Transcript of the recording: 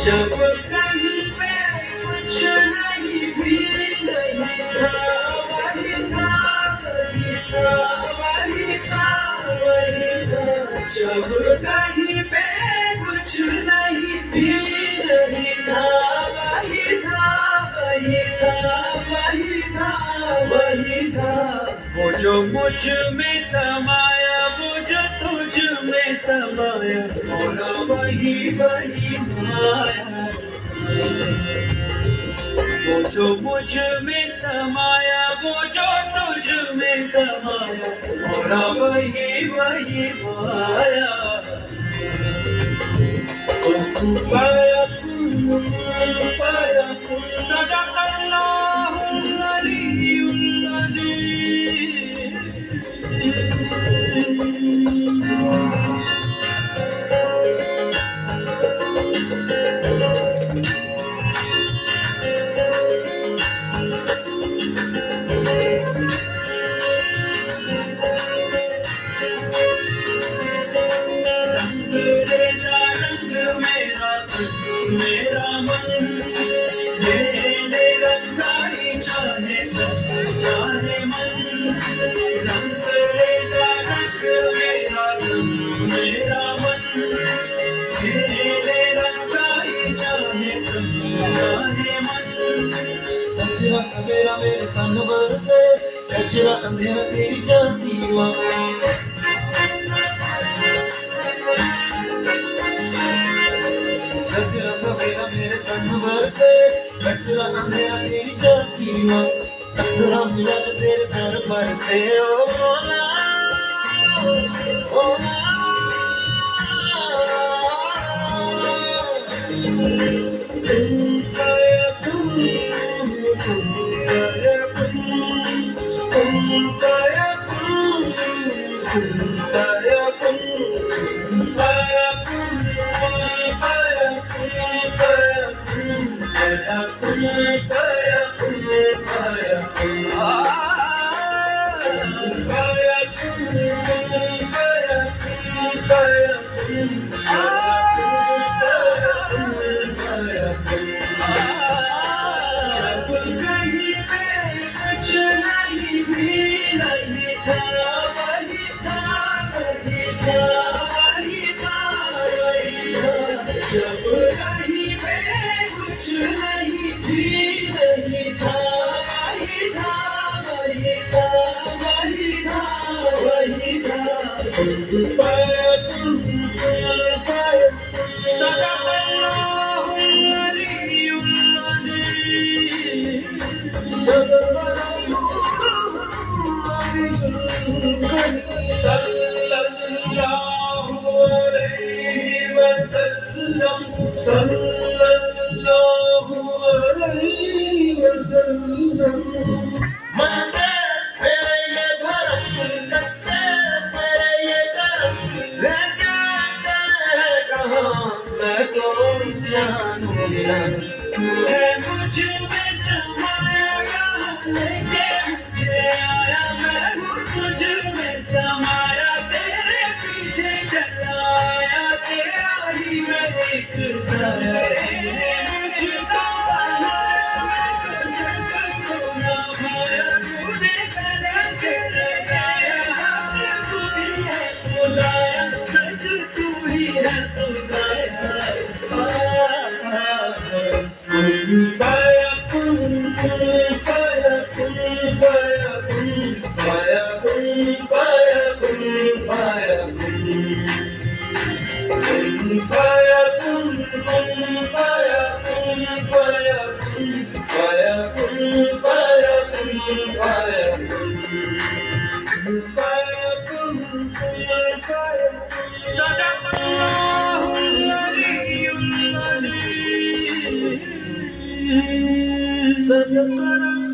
जब कहीं पे कुछ नहीं भी नहीं था, वही था वही था वही था वही था। जब कहीं पे कुछ नहीं भी नहीं था, वही था वही था वही था वही था। वो जो मुझ में समाया, वो जो तुझ में समाया, होना वही वही माया। वो जो मुझ में समाया, वो जो तुझ में समाया, होना वही वही माया। सदक़ल्लाहुल अलीयुल मेरा मन मेरे रंगाई चाहे चाहे मन। रंग रेजा रंग मेरा रंग मेरा मन, मेरे रंगाई चाहे चाहे मन। सजरा सवेरा मेरे तन भर से, गजरा अंधेरा तेरी जाती माँ। सजरा सवेरा मेरे तन भर से, कचरा अंधेरा तेरी जाती माँ। अंधेरा मिला जो तेरे दर पर से, ओ मौला ओ मौला। जब कहीं पे कुछ नहीं भी नहीं था, वही था वही था वही था वही था। सदक़ल्लाहुल अलीयुल अज़ीम। सल्लल्लाहु अलैहि वसल्लम, सल्लल्लाहु अलैहि वसल्लम। मन के मेरे ये धर्म, कच्चे मेरे ये कर्म, लेके चले कहाँ मैं तो जानूंगा। मुझ में समाया, लेके मुझे आया, मैं तुझ में समाया, तेरे पीछे चलाया, तेरा ही मैं एक साया। मुझको बनाया, मैं तुझको ना पाया, तूने कदम से लगाया, तू ही है खुदाया, सच तू ही है खुदाया। सदक़ल्लाहुल अज़ीम।